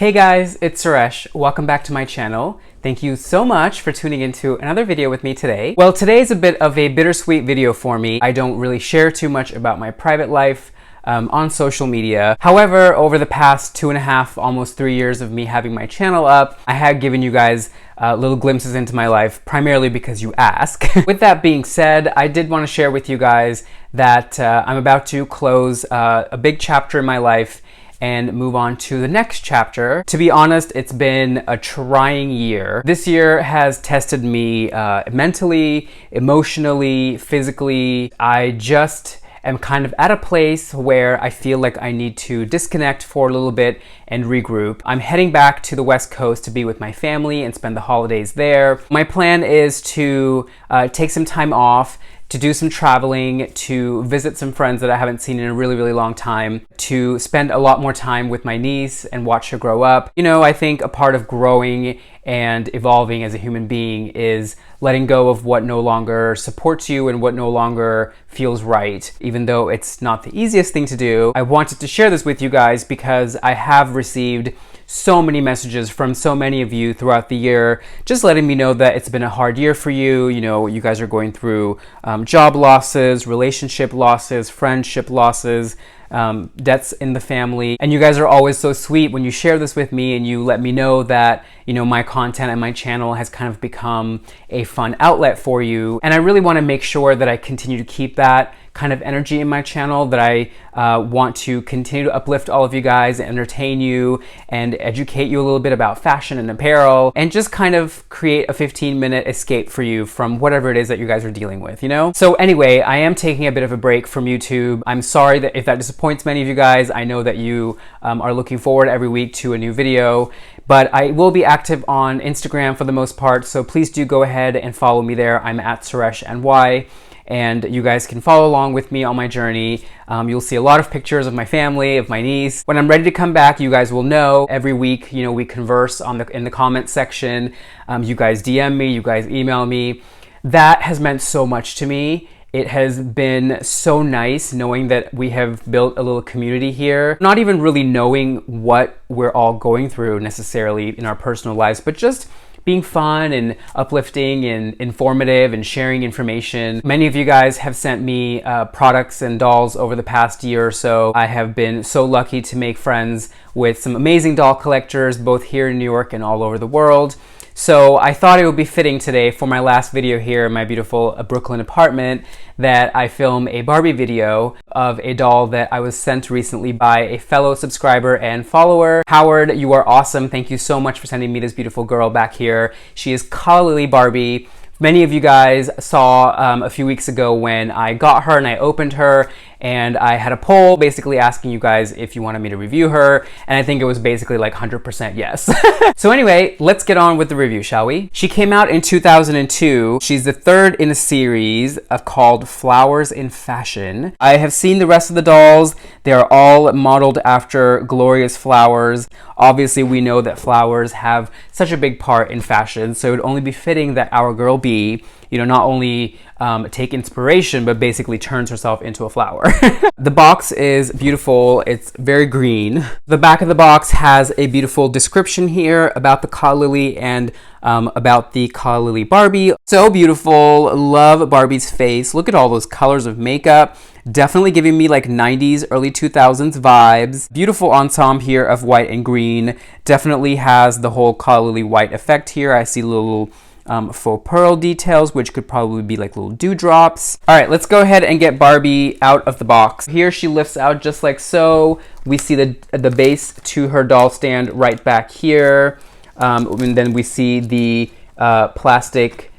Hey guys, it's Suresh. Welcome back to my channel. Thank you so much for tuning into another video with me today. Well, today is a bit of a bittersweet video for me. I don't really share too much about my private life on social media. However, over the past 2.5, almost 3 years of me having my channel up, I have given you guys little glimpses into my life, primarily because you ask. With that being said, I did want to share with you guys that I'm about to close a big chapter in my life and move on to the next chapter. To be honest, it's been a trying year. This year has tested me mentally, emotionally, physically. I just am kind of at a place where I feel like I need to disconnect for a little bit and regroup. I'm heading back to the West Coast to be with my family and spend the holidays there. My plan is to take some time off, to do some traveling, to visit some friends that I haven't seen in a really, really long time, to spend a lot more time with my niece and watch her grow up. You know, I think a part of growing and evolving as a human being is letting go of what no longer supports you and what no longer feels right, even though it's not the easiest thing to do. I wanted to share this with you guys because I have received so many messages from so many of you throughout the year, just letting me know that it's been a hard year for you. You know, you guys are going through job losses, relationship losses, friendship losses, deaths in the family. And you guys are always so sweet when you share this with me and you let me know that, you know, my content and my channel has kind of become a fun outlet for you. And I really want to make sure that I continue to keep that kind of energy in my channel, that I want to continue to uplift all of you guys, entertain you, and educate you a little bit about fashion and apparel, and just kind of create a 15-minute escape for you from whatever it is that you guys are dealing with, you know? So anyway, I am taking a bit of a break from YouTube. I'm sorry that if that disappoints many of you guys. I know that you are looking forward every week to a new video, but I will be active on Instagram for the most part, so please do go ahead and follow me there. I'm at SureshNY. And you guys can follow along with me on my journey. You'll see a lot of pictures of my family, of my niece. When I'm ready to come back, you guys will know. Every week, you know, we converse in the comment section. You guys DM me, you guys email me. That has meant so much to me. It has been so nice knowing that we have built a little community here. Not even really knowing what we're all going through necessarily in our personal lives, but just being fun and uplifting and informative and sharing information. Many of you guys have sent me products and dolls over the past year or so. I have been so lucky to make friends with some amazing doll collectors, both here in New York and all over the world. So I thought it would be fitting today for my last video here in my beautiful Brooklyn apartment that I film a Barbie video of a doll that I was sent recently by a fellow subscriber and follower. Howard, you are awesome. Thank you so much for sending me this beautiful girl back here. She is Calla Lily Barbie. Many of you guys saw a few weeks ago when I got her and I opened her, and I had a poll basically asking you guys if you wanted me to review her, and I think it was basically like 100% yes. So anyway, let's get on with the review, shall we? She came out in 2002. She's the third in a series called Flowers in Fashion. I have seen the rest of the dolls. They are all modeled after glorious flowers. Obviously, we know that flowers have such a big part in fashion, so it would only be fitting that our girl B, you know, not only take inspiration, but basically turns herself into a flower. The box is beautiful. It's very green. The back of the box has a beautiful description here about the Calla Lily and about the Calla Lily Barbie. So beautiful. Love Barbie's face. Look at all those colors of makeup. Definitely giving me like 90s, early 2000s vibes. Beautiful ensemble here of white and green. Definitely has the whole Calla Lily white effect here. I see little faux pearl details, which could probably be like little dewdrops. All right, let's go ahead and get Barbie out of the box. Here she lifts out just like so. We see the base to her doll stand right back here. And then we see the plastic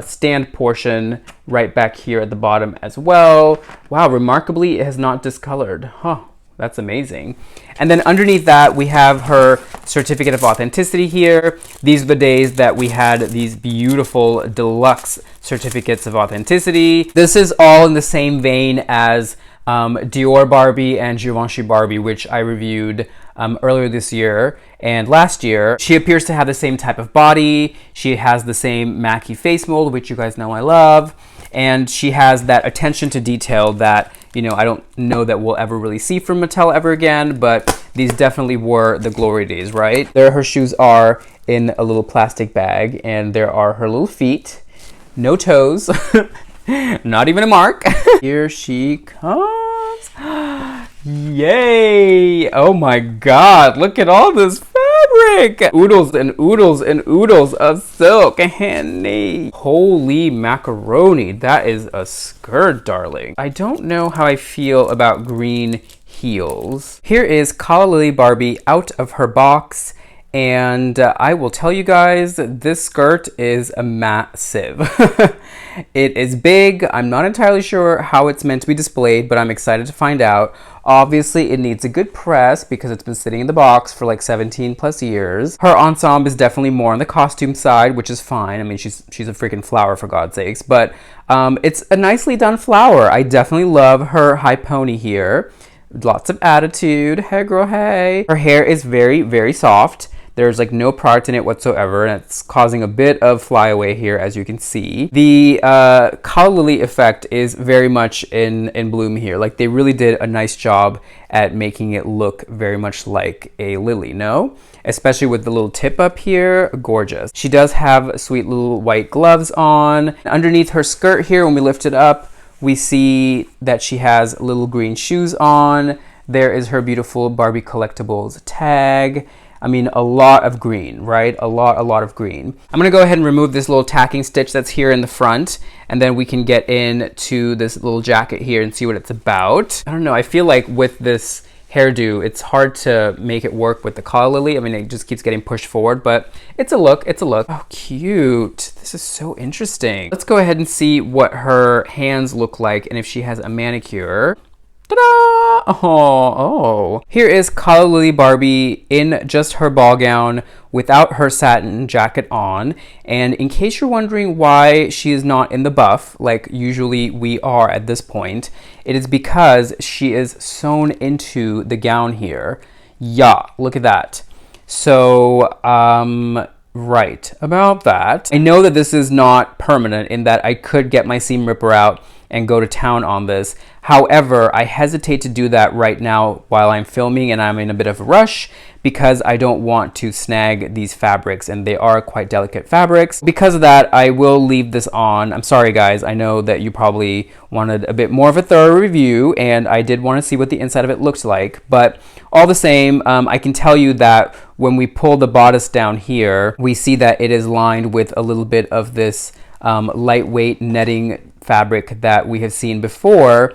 stand portion right back here at the bottom as well. Wow, remarkably, it has not discolored. Huh. That's amazing. And then underneath that, we have her certificate of authenticity here. These are the days that we had these beautiful deluxe certificates of authenticity. This is all in the same vein as Dior Barbie and Givenchy Barbie, which I reviewed earlier this year and last year. She appears to have the same type of body. She has the same Mackie face mold, which you guys know I love. And she has that attention to detail that, you know, I don't know that we'll ever really see from Mattel ever again, but these definitely were the glory days, right? There her shoes are in a little plastic bag, and there are her little feet. No toes. Not even a mark. Here she comes. Yay! Oh my god, look at all this fabric! Oodles and oodles and oodles of silk, honey. Holy macaroni, that is a skirt, darling. I don't know how I feel about green heels. Here is Calla Lily Barbie out of her box. And I will tell you guys, this skirt is a massive. It is big. I'm not entirely sure how it's meant to be displayed, but I'm excited to find out. Obviously, it needs a good press because it's been sitting in the box for like 17 plus years. Her ensemble is definitely more on the costume side, which is fine. I mean, she's a freaking flower, for God's sakes. But it's a nicely done flower. I definitely love her high pony here. Lots of attitude. Hey, girl, hey. Her hair is very, very soft. There's like no product in it whatsoever, and it's causing a bit of flyaway here, as you can see. The Calla Lily effect is very much in bloom here. Like, they really did a nice job at making it look very much like a lily, no? Especially with the little tip up here, gorgeous. She does have sweet little white gloves on. Underneath her skirt here, when we lift it up, we see that she has little green shoes on. There is her beautiful Barbie Collectibles tag. I mean, a lot of green, right? A lot of green. I'm gonna go ahead and remove this little tacking stitch that's here in the front, and then we can get into this little jacket here and see what it's about. I don't know, I feel like with this hairdo, it's hard to make it work with the Calla Lily. I mean, it just keeps getting pushed forward, but it's a look, it's a look. Oh, cute. This is so interesting. Let's go ahead and see what her hands look like and if she has a manicure. Ta-da! Oh. Here is Calla Lily Barbie in just her ball gown without her satin jacket on. And in case you're wondering why she is not in the buff, like usually we are at this point, it is because she is sewn into the gown here. Yeah, look at that. So, right about that. I know that this is not permanent in that I could get my seam ripper out and go to town on this. However, I hesitate to do that right now while I'm filming and I'm in a bit of a rush because I don't want to snag these fabrics, and they are quite delicate fabrics. Because of that, I will leave this on. I'm sorry guys, I know that you probably wanted a bit more of a thorough review, and I did want to see what the inside of it looks like, but all the same, I can tell you that when we pull the bodice down here, we see that it is lined with a little bit of this lightweight netting fabric that we have seen before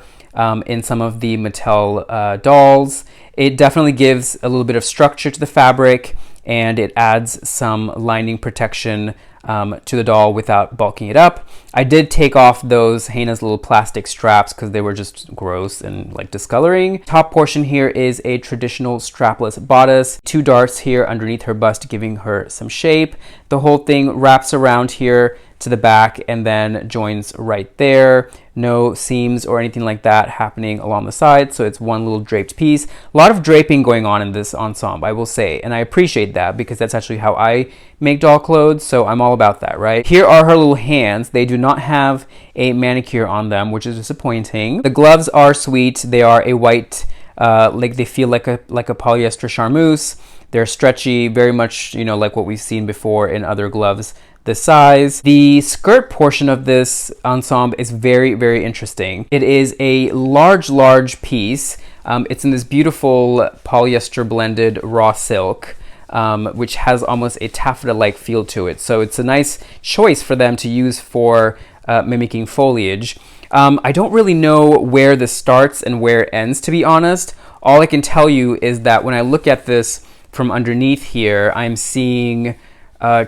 in some of the Mattel dolls. It definitely gives a little bit of structure to the fabric, and it adds some lining protection to the doll without bulking it up. I did take off those Hannah's little plastic straps because they were just gross and like discoloring. Top portion here is a traditional strapless bodice. 2 darts here underneath her bust giving her some shape. The whole thing wraps around here to the back and then joins right there. No seams or anything like that happening along the side, so it's one little draped piece. A lot of draping going on in this ensemble, I will say, and I appreciate that because that's actually how I make doll clothes, so I'm all about that, right? Here are her little hands. They do not have a manicure on them, which is disappointing. The gloves are sweet. They are a white, like they feel like a polyester charmeuse. They're stretchy, very much, you know, like what we've seen before in other gloves this size. The skirt portion of this ensemble is very, very interesting. It is a large piece. It's in this beautiful polyester blended raw silk, which has almost a taffeta-like feel to it. So it's a nice choice for them to use for mimicking foliage. I don't really know where this starts and where it ends, to be honest. All I can tell you is that when I look at this from underneath here, I'm seeing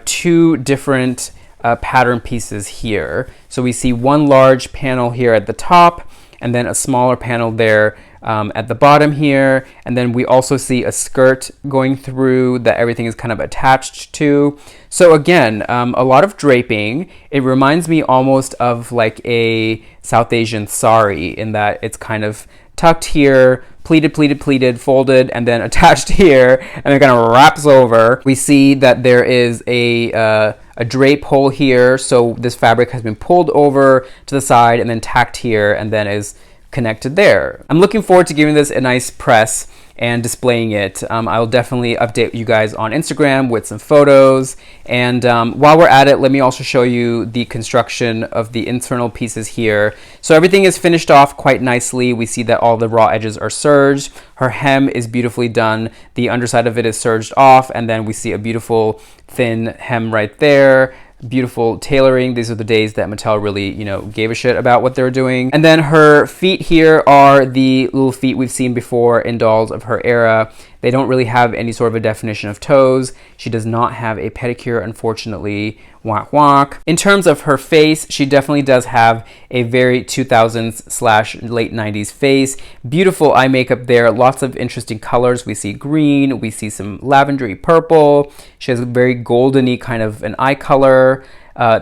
2 different pattern pieces here. So we see one large panel here at the top and then a smaller panel there at the bottom here. And then we also see a skirt going through that everything is kind of attached to. So again, a lot of draping. It reminds me almost of like a South Asian sari in that it's kind of tucked here, pleated, folded, and then attached here, and it kind of wraps over. We see that there is a drape hole here, so this fabric has been pulled over to the side and then tacked here, and then is connected there. I'm looking forward to giving this a nice press and displaying it. I'll definitely update you guys on Instagram with some photos. And while we're at it, let me also show you the construction of the internal pieces here. So everything is finished off quite nicely. We see that all the raw edges are serged. Her hem is beautifully done. The underside of it is serged off, and then we see a beautiful thin hem right there. Beautiful tailoring. These are the days that Mattel really, gave a shit about what they were doing. And then her feet here are the little feet we've seen before in dolls of her era. They don't really have any sort of a definition of toes. She does not have a pedicure, unfortunately. Wonk wonk. In terms of her face, she definitely does have a very 2000s / late 90s face. Beautiful eye makeup there. Lots of interesting colors. We see green. We see some lavendery purple. She has a very goldeny kind of an eye color.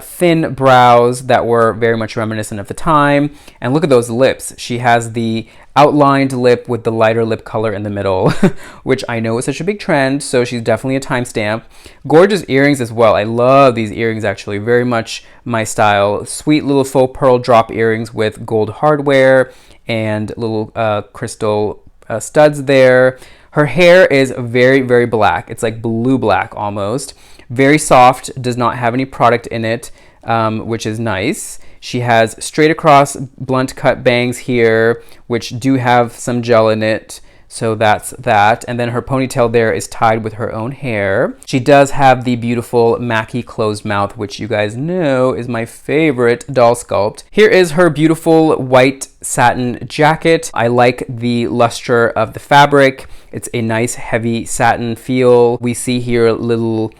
Thin brows that were very much reminiscent of the time. And look at those lips. She has the outlined lip with the lighter lip color in the middle, which I know is such a big trend, so she's definitely a timestamp. Gorgeous earrings as well. I love these earrings, actually. Very much my style. Sweet little faux pearl drop earrings with gold hardware and little crystal studs there. Her hair is very, very black. It's like blue black almost. Very soft, does not have any product in it, which is nice. She has straight across blunt cut bangs here, which do have some gel in it. So that's that. And then her ponytail there is tied with her own hair. She does have the beautiful Mackie closed mouth, which you guys know is my favorite doll sculpt. Here is her beautiful white satin jacket. I like the luster of the fabric. It's a nice heavy satin feel. We see here little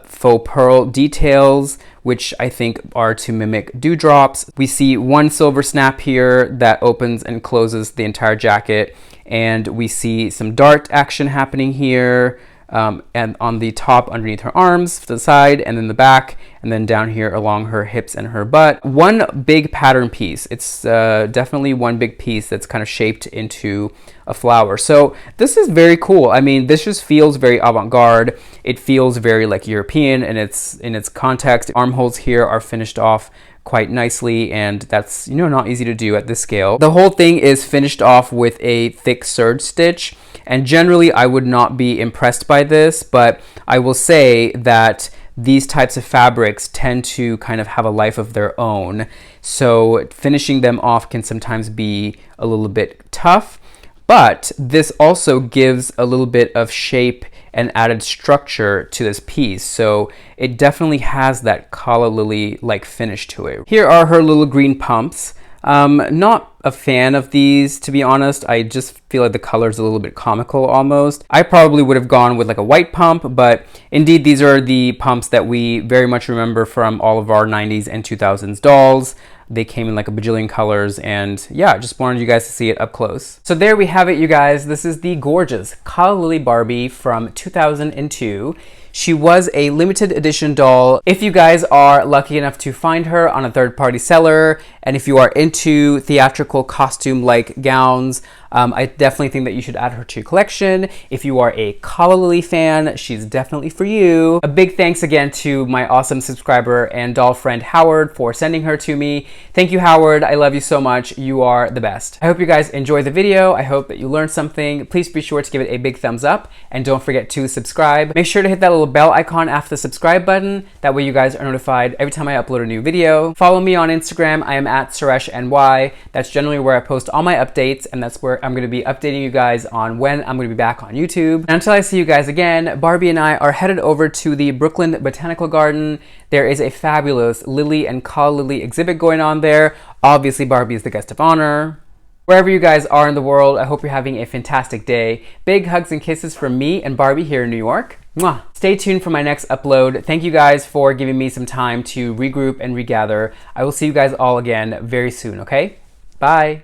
faux pearl details, which I think are to mimic dewdrops. We see one silver snap here that opens and closes the entire jacket, and we see some dart action happening here, and on the top underneath her arms, to the side, and then the back, and then down here along her hips and her butt. One big pattern piece. It's definitely one big piece that's kind of shaped into a flower. So this is very cool. I mean, this just feels very avant-garde. It feels very like European in its context. Armholes here are finished off quite nicely, and that's not easy to do at this scale. The whole thing is finished off with a thick serge stitch, and generally I would not be impressed by this, but I will say that these types of fabrics tend to kind of have a life of their own, so finishing them off can sometimes be a little bit tough. But this also gives a little bit of shape and added structure to this piece. So it definitely has that Calla Lily like finish to it. Here are her little green pumps. Not a fan of these, to be honest. I just feel like the color is a little bit comical almost. I probably would have gone with like a white pump, but indeed these are the pumps that we very much remember from all of our 90s and 2000s dolls. They came in like a bajillion colors, and yeah, just wanted you guys to see it up close. So there we have it, you guys. This is the gorgeous Calla Lily Barbie from 2002. She was a limited edition doll. If you guys are lucky enough to find her on a third-party seller, and if you are into theatrical costume-like gowns, I definitely think that you should add her to your collection. If you are a Calla Lily fan, she's definitely for you. A big thanks again to my awesome subscriber and doll friend Howard for sending her to me. Thank you, Howard. I love you so much. You are the best. I hope you guys enjoyed the video. I hope that you learned something. Please be sure to give it a big thumbs up, and don't forget to subscribe. Make sure to hit that little bell icon after the subscribe button. That way you guys are notified every time I upload a new video. Follow me on Instagram. I am at SureshNY. That's generally where I post all my updates, and that's where I'm going to be updating you guys on when I'm going to be back on YouTube. And until I see you guys again, Barbie and I are headed over to the Brooklyn Botanical Garden. There is a fabulous Lily and Calla Lily exhibit going on there. Obviously, Barbie is the guest of honor. Wherever you guys are in the world, I hope you're having a fantastic day. Big hugs and kisses from me and Barbie here in New York. Mwah. Stay tuned for my next upload. Thank you guys for giving me some time to regroup and regather. I will see you guys all again very soon, okay? Bye.